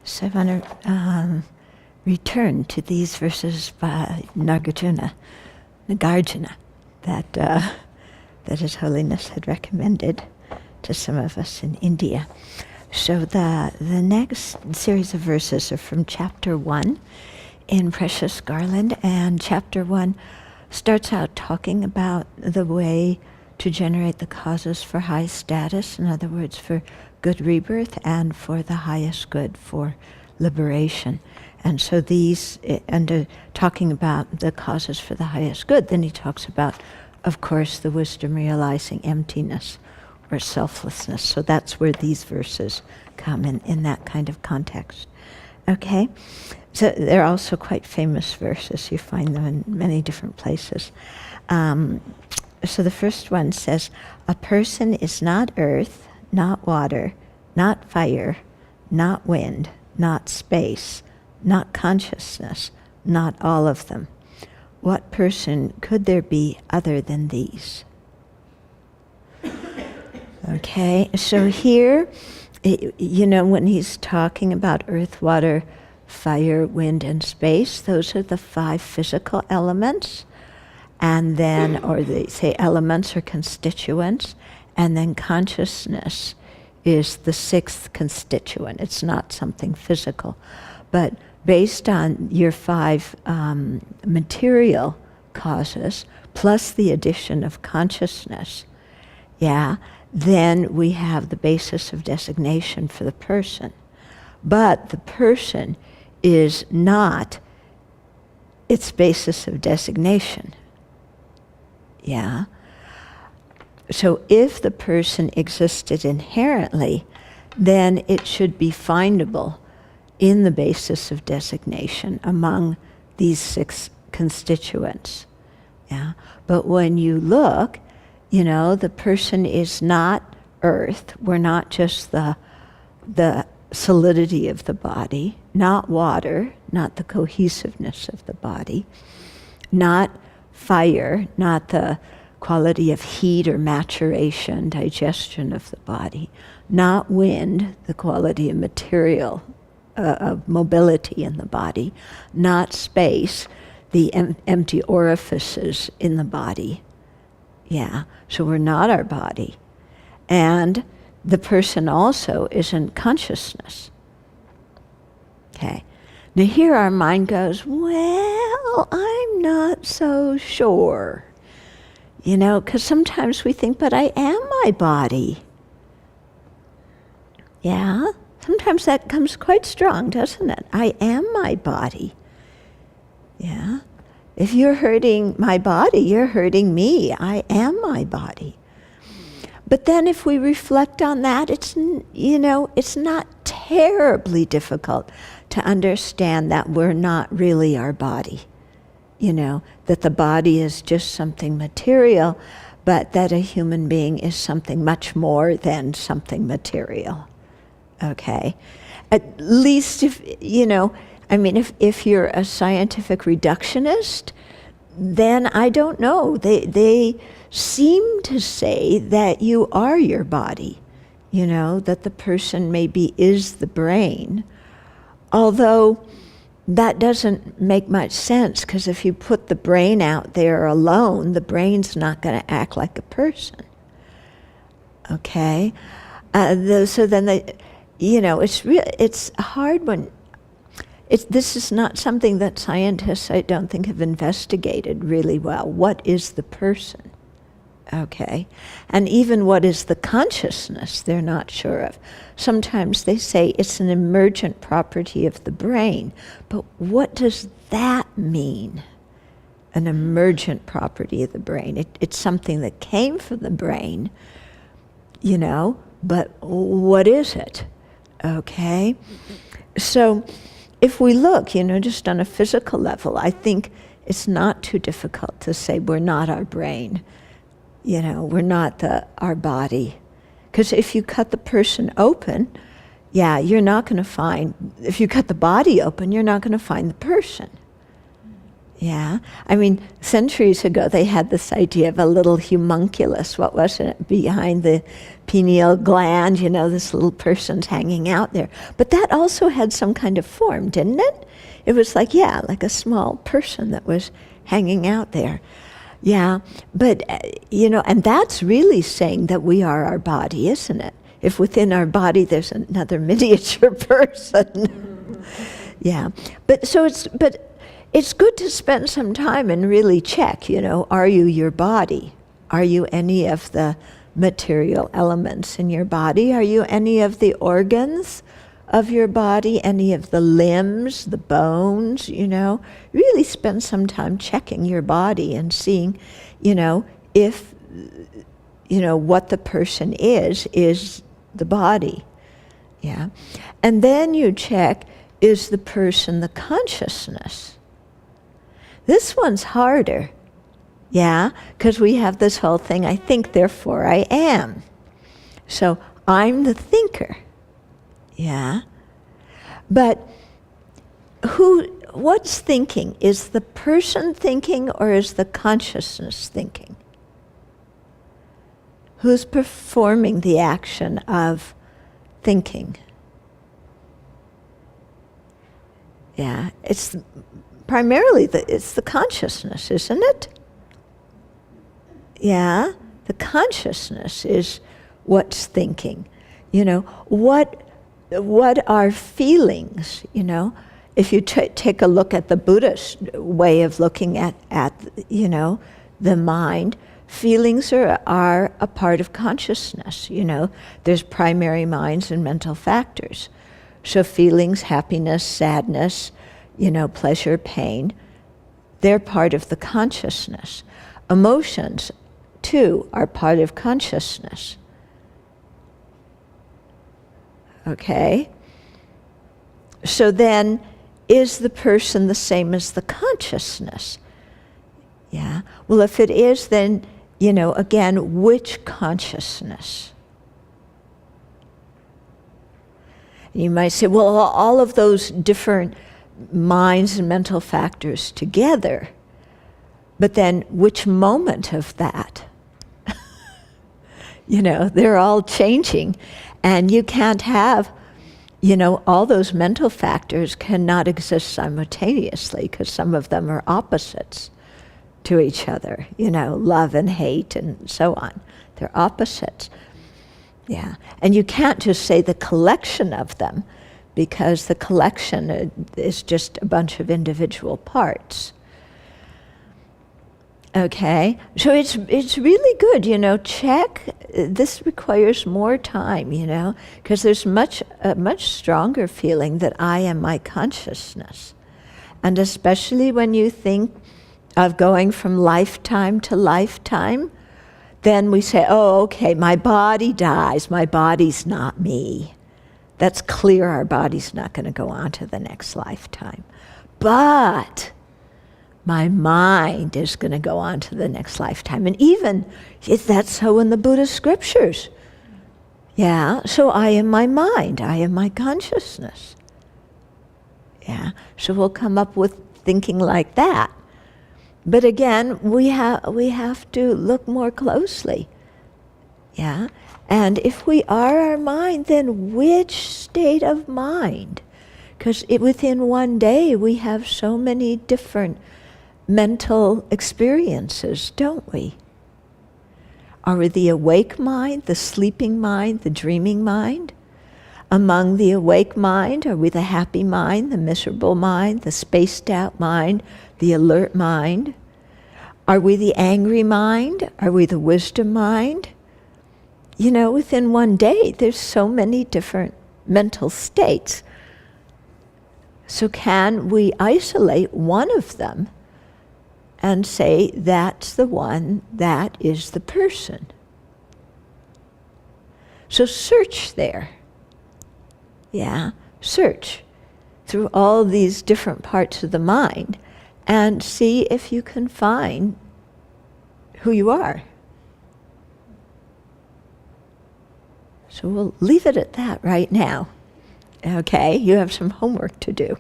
So I want to return to these verses by Nagarjuna, that His Holiness had recommended to some of us in India. So the next series of verses are from chapter 1 in Precious Garland, and chapter 1 starts out talking about the way to generate the causes for high status, in other words, for good rebirth and for the highest good, for liberation. And so these, and talking about the causes for the highest good, then he talks about, of course, the wisdom realizing emptiness or selflessness. So that's where these verses come in that kind of context. Okay? So they're also quite famous verses. You find them in many different places. So the first one says, a person is not earth, not water, not fire, not wind, not space, not consciousness, not all of them. What person could there be other than these? Okay, so here, when he's talking about earth, water, fire, wind, and space, those are the 5 physical elements. And then, or they say elements or constituents, and then consciousness is the 6th constituent. It's not something physical. But based on your 5 material causes, plus the addition of consciousness, then we have the basis of designation for the person. But the person is not its basis of designation. So if the person existed inherently, then it should be findable in the basis of designation among these 6 constituents. But when you look, the person is not earth. We're not just the solidity of the body, not water, not the cohesiveness of the body, not fire, not the quality of heat or maturation, digestion of the body, not wind, the quality of material, of mobility in the body, not space, the empty orifices in the body. So we're not our body. And the person also isn't consciousness. Okay. Now here our mind goes, well, I'm not so sure. Because sometimes we think, but I am my body. Sometimes that comes quite strong, doesn't it? I am my body. If you're hurting my body, you're hurting me. I am my body. But then if we reflect on that, it's not terribly difficult to understand that we're not really our body. That the body is just something material, but that a human being is something much more than something material. Okay? At least if you're a scientific reductionist, then I don't know. They seem to say that you are your body, that the person maybe is the brain, although that doesn't make much sense, because if you put the brain out there alone, the brain's not going to act like a person. Okay? So then it's hard when this is not something that scientists, I don't think, have investigated really well. What is the person? Okay? And even what is the consciousness, they're not sure of. Sometimes they say it's an emergent property of the brain. But what does that mean? An emergent property of the brain. It's something that came from the brain, but what is it? Okay? So if we look, just on a physical level, I think it's not too difficult to say we're not our brain. We're not our body. Because if you cut the person open, you're not going to find, if you cut the body open, you're not going to find the person. Yeah. I mean, centuries ago, they had this idea of a little homunculus. What was it? Behind the pineal gland, this little person's hanging out there. But that also had some kind of form, didn't it? It was like a small person that was hanging out there. Yeah. But, and that's really saying that we are our body, isn't it? If within our body there's another miniature person. Yeah. But it's good to spend some time and really check, are you your body? Are you any of the material elements in your body? Are you any of the organs of your body? Any of the limbs, the bones, Really spend some time checking your body and seeing, if, what the person is the body. Yeah. And then you check, is the person the consciousness? This one's harder, because we have this whole thing, I think, therefore I am. So I'm the thinker, But what's thinking? Is the person thinking or is the consciousness thinking? Who's performing the action of thinking? It's primarily it's the consciousness, isn't it? The consciousness is what's thinking. What are feelings? If you take a look at the Buddhist way of looking at the mind, feelings are a part of consciousness. There's primary minds and mental factors. So feelings, happiness, sadness, pleasure, pain, they're part of the consciousness. Emotions, too, are part of consciousness. Okay? So then, is the person the same as the consciousness? Well, if it is, then, again, which consciousness? You might say, well, all of those different minds and mental factors together, but then which moment of that? They're all changing, and you can't have, all those mental factors cannot exist simultaneously because some of them are opposites to each other, love and hate and so on. They're opposites. And you can't just say the collection of them, because the collection is just a bunch of individual parts. Okay? So it's really good, check. This requires more time, because there's a much stronger feeling that I am my consciousness. And especially when you think of going from lifetime to lifetime, then we say, oh, okay, my body dies, my body's not me. That's clear, our body's not going to go on to the next lifetime. But my mind is going to go on to the next lifetime. And even, that's so in the Buddhist scriptures. So I am my mind, I am my consciousness. So we'll come up with thinking like that. But again, we have to look more closely. And if we are our mind, then which state of mind? Because within one day we have so many different mental experiences, don't we? Are we the awake mind, the sleeping mind, the dreaming mind? Among the awake mind, are we the happy mind, the miserable mind, the spaced out mind, the alert mind? Are we the angry mind? Are we the wisdom mind? Within one day, there's so many different mental states. So can we isolate one of them and say that's the one that is the person? So search there. Search through all these different parts of the mind and see if you can find who you are. So we'll leave it at that right now. Okay, you have some homework to do.